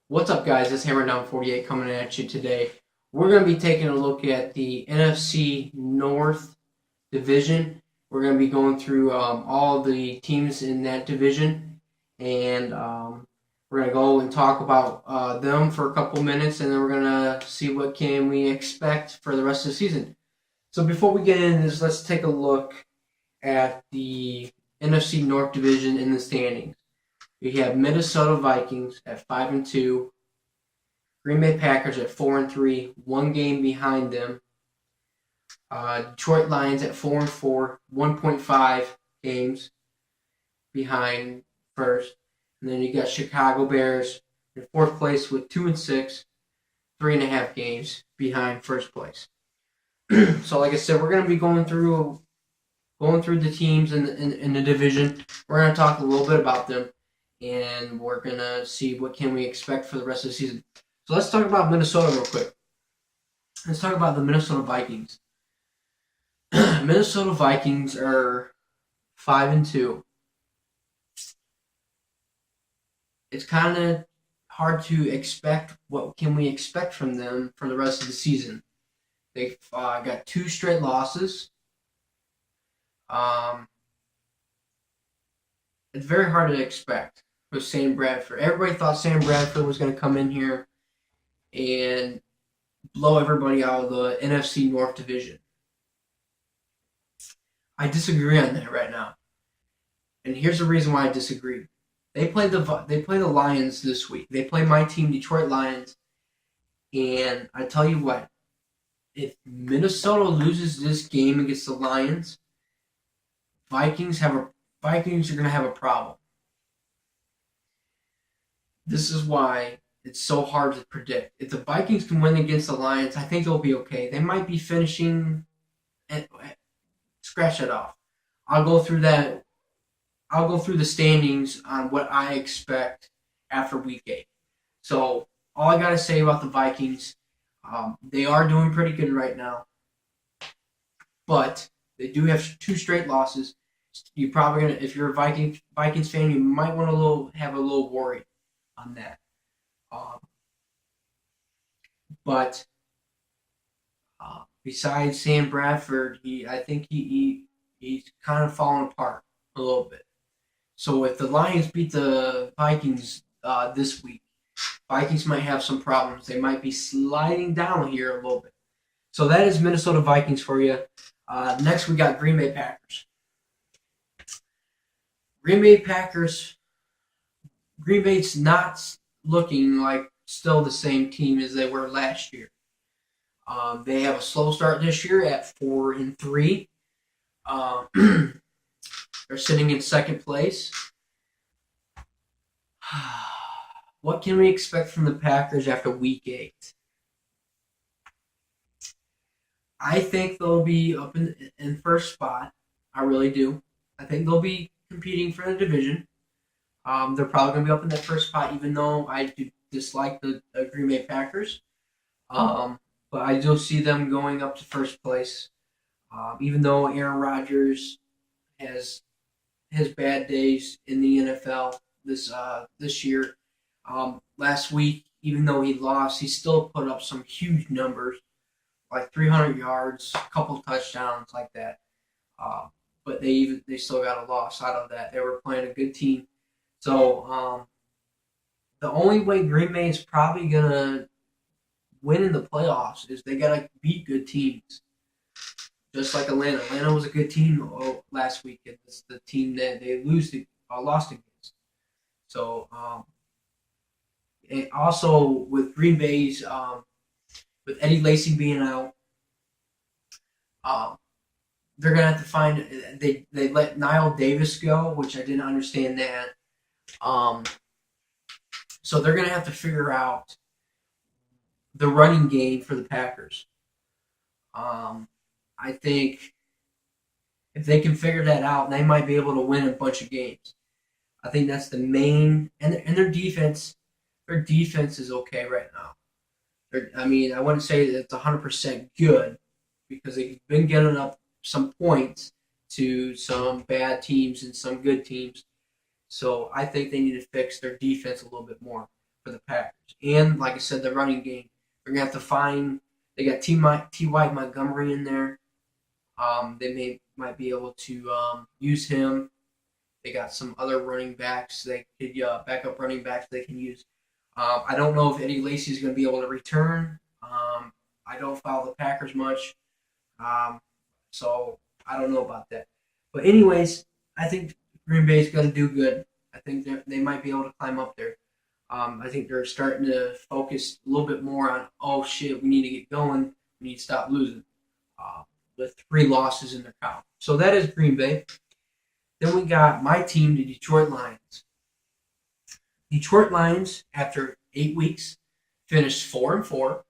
What's up, guys? It's Hammer Down 48 coming at you today. We're going to be taking a look at the NFC North division. We're going to be going through all the teams in that division, and we're going to go and talk about them for a couple minutes, and then we're going to see what can we expect for the rest of the season. So before we get into this, let's take a look at the NFC North division in the standings. We have Minnesota Vikings at 5-2, Green Bay Packers at 4-3, one game behind them. Detroit Lions at 4-4, 1.5 games behind first. And then you got Chicago Bears in fourth place with 2-6, 3.5 games behind first place. So, like I said, we're going to be going through the teams in the division. We're going to talk a little bit about them, and we're going to see what can we expect for the rest of the season. So let's talk about Minnesota real quick. Let's talk about the Minnesota Vikings. Minnesota Vikings are 5-2. It's kind of hard to expect what can we expect from them for the rest of the season. They've got 2 straight losses. It's very hard to expect with Sam Bradford. Everybody thought Sam Bradford was going to come in here and blow everybody out of the NFC North division. I disagree on that right now, and here's the reason why I disagree. They play the Lions this week. They play my team, Detroit Lions, and I tell you what, if Minnesota loses this game against the Lions, Vikings are going to have a problem. This is why it's so hard to predict. If the Vikings can win against the Lions, I think they'll be okay. They might be finishing. Scratch that off. I'll go through that. I'll go through the standings on what I expect after week 8. So all I gotta say about the Vikings, they are doing pretty good right now, but they do have 2 straight losses. You're probably gonna, if you're a Vikings fan, you might want to have a little worry on that. But besides Sam Bradford, I think he's kind of fallen apart a little bit. So if the Lions beat the Vikings this week, Vikings might have some problems. They might be sliding down here a little bit. So that is Minnesota Vikings for you. Next, we got Green Bay Packers. Green Bay's not looking like still the same team as they were last year. They have a slow start this year at 4-3. They're sitting in second place. What can we expect from the Packers after week 8? I think they'll be up in first spot. I really do. I think they'll be competing for the division. They're probably going to be up in that first spot, even though I do dislike the Green Bay Packers. But I do see them going up to first place. Even though Aaron Rodgers has his bad days in the NFL this year. Last week, even though he lost, he still put up some huge numbers, like 300 yards, a couple touchdowns, like that. But they still got a loss out of that. They were playing a good team. So the only way Green Bay is probably gonna win in the playoffs is they gotta beat good teams. Just like Atlanta. Atlanta was a good team last week. It's the team that they lost against. So, and also with Green Bay's, with Eddie Lacy being out, they're gonna have to find. They let Niall Davis go, which I didn't understand that. So they're gonna have to figure out the running game for the Packers. I think if they can figure that out, they might be able to win a bunch of games. I think that's the main, and their defense. Their defense is okay right now. I wouldn't say that it's 100% good because they've been getting up some points to some bad teams and some good teams. So I think they need to fix their defense a little bit more for the Packers. And like I said, the running game. They're gonna have to find. They got T.Y. Montgomery in there. They might be able to use him. They got some other running backs they could backup running backs they can use. I don't know if Eddie Lacy is going to be able to return. I don't follow the Packers much, so I don't know about that. But anyways, I think Green Bay is going to do good. I think they might be able to climb up there. I think they're starting to focus a little bit more on, oh shit, we need to get going. We need to stop losing. With 3 losses in their count. So that is Green Bay. Then we got my team, the Detroit Lions. Detroit Lions, after 8 weeks, finished 4-4.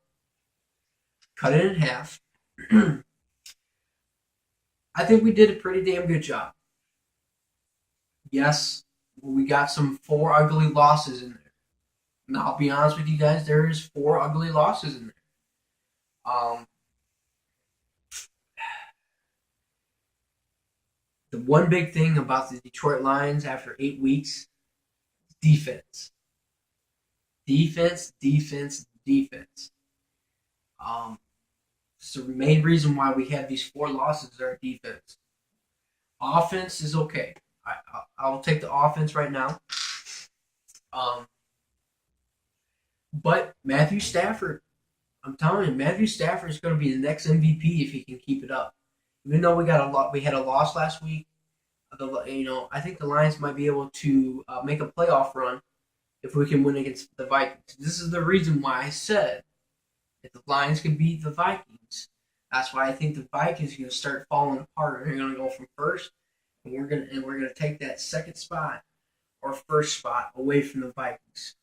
Cut it in half. I think we did a pretty damn good job. Yes, we got some 4 ugly losses in there. And I'll be honest with you guys, there is 4 ugly losses in there. The one big thing about the Detroit Lions after 8 weeks, defense. Defense. It's the main reason why we have these 4 losses is our defense. Offense is okay. I'll take the offense right now. But Matthew Stafford, I'm telling you, Matthew Stafford is going to be the next MVP if he can keep it up. Even though we had a loss last week. I think the Lions might be able to make a playoff run if we can win against the Vikings. This is the reason why I said if the Lions can beat the Vikings, that's why I think the Vikings are going to start falling apart. They're going to go from first, and we're going to take that second spot or first spot away from the Vikings.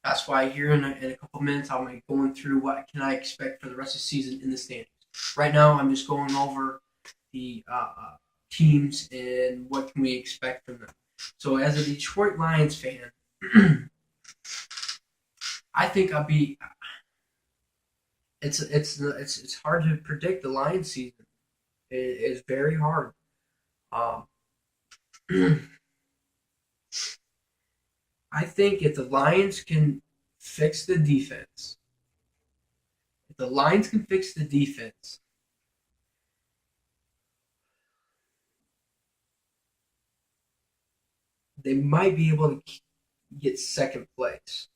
That's why here in a couple minutes I'll be going through what can I expect for the rest of the season in the standings. Right now I'm just going over the teams and what can we expect from them. So as a Detroit Lions fan, I think I'll be. It's hard to predict the Lions season. It's very hard. I think if the Lions can fix the defense, they might be able to get second place.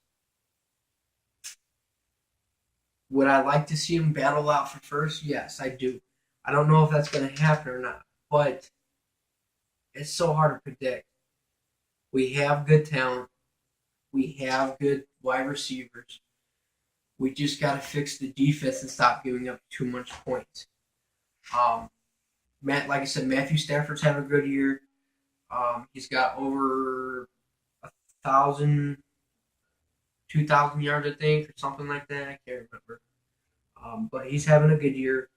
Would I like to see them battle out for first? Yes, I do. I don't know if that's going to happen or not, but it's so hard to predict. We have good talent. We have good wide receivers. We just got to fix the defense and stop giving up too much points. Like I said, Matthew Stafford's having a good year. He's got over 1,000, 2,000 yards, I think, or something like that. I can't remember. But he's having a good year.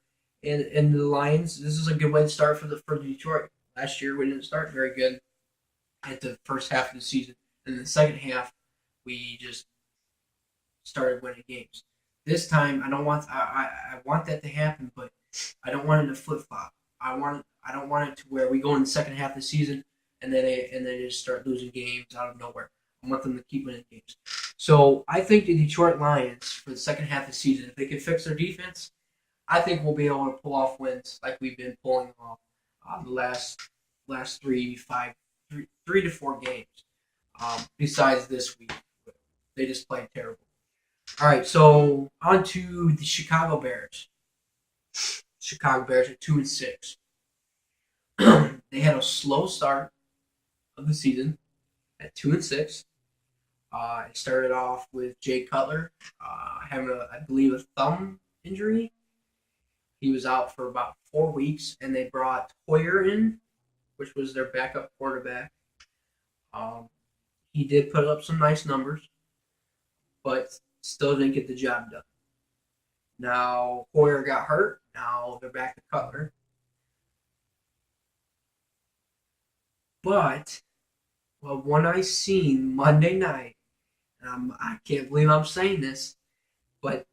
And the Lions, this is a good way to start for Detroit. Last year we didn't start very good at the first half of the season. And in the second half, we just started winning games. This time, I want that to happen, but I don't want it to flip flop. I don't want it to where we go in the second half of the season and then they just start losing games out of nowhere. I want them to keep winning games. So I think the Detroit Lions for the second half of the season, if they can fix their defense, I think we'll be able to pull off wins like we've been pulling off the last 3 to 4 games. Besides this week, they just played terrible. All right, so on to the Chicago Bears. Chicago Bears are 2-6. They had a slow start of the season at 2-6. It started off with Jay Cutler having, I believe, a thumb injury. He was out for about 4 weeks, and they brought Hoyer in, which was their backup quarterback. He did put up some nice numbers, but still didn't get the job done. Now, Hoyer got hurt. Now they're back to Cutler. But, when I seen Monday night, and I can't believe I'm saying this, but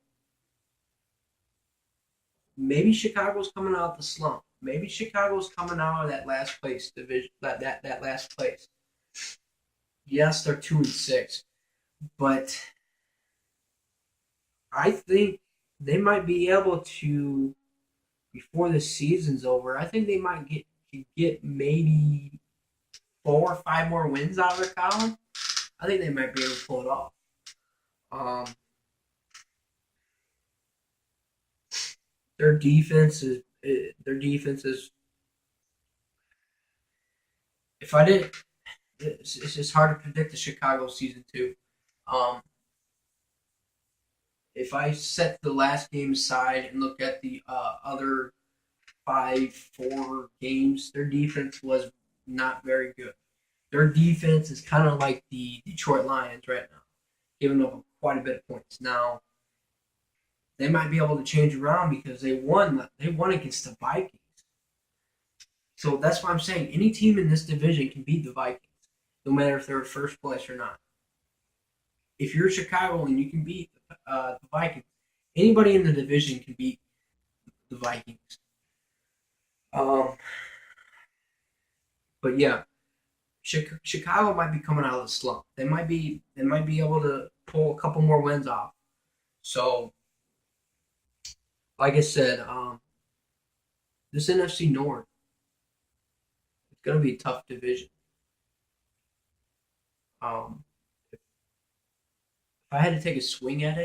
maybe Chicago's coming out of the slump. Maybe Chicago's coming out of that last place division. That last place. Yes, they're 2-6, but I think they might be able to before the season's over. I think they might get maybe 4 or 5 more wins out of their column. I think they might be able to pull it off. Um, their defense is their defense is. If I didn't, it's just hard to predict the Chicago season too. Um, if I set the last game aside and look at the other 4 games, their defense was not very good. Their defense is kind of like the Detroit Lions right now, giving up quite a bit of points. Now they might be able to change around because they won. They won against the Vikings. So that's why I'm saying any team in this division can beat the Vikings, no matter if they're first place or not. If you're Chicago and you can beat the Vikings, anybody in the division can beat the Vikings. Um, but yeah, Chicago might be coming out of the slump. They might be able to pull a couple more wins off. So, like I said, this NFC North, it's gonna be a tough division. If I had to take a swing at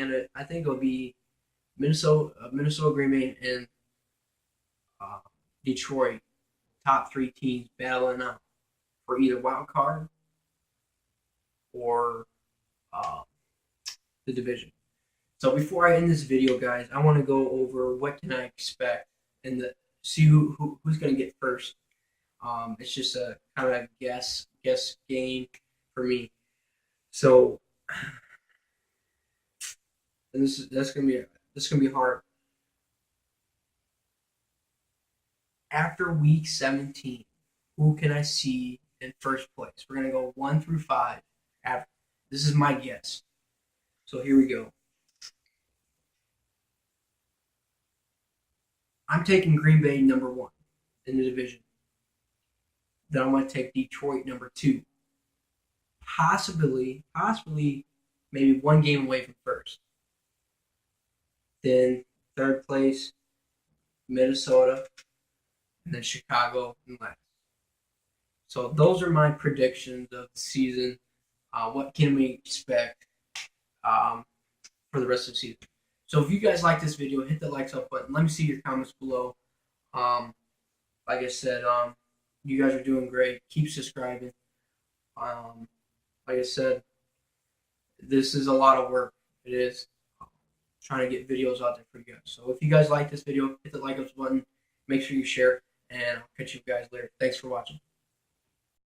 it, I think it would be Minnesota, Green Bay, and uh, Detroit, top 3 teams battling out for either wild card or uh, the division. So before I end this video, guys, I want to go over what can I expect and see who's going to get first. It's just a kind of guess game for me. So, and that's gonna be hard. After week 17, who can I see in first place? We're gonna go 1 through 5. After this is my guess. So here we go. I'm taking Green Bay number 1 in the division. Then I'm going to take Detroit number 2. Possibly, maybe 1 game away from first. Then third place, Minnesota, and then Chicago and last. So those are my predictions of the season. What can we expect um, for the rest of the season? So if you guys like this video, hit the likes up button. Let me see your comments below. Like I said, you guys are doing great. Keep subscribing. Like I said, this is a lot of work. It is trying to get videos out there for you guys. So if you guys like this video, hit the like up button. Make sure you share, and I'll catch you guys later. Thanks for watching.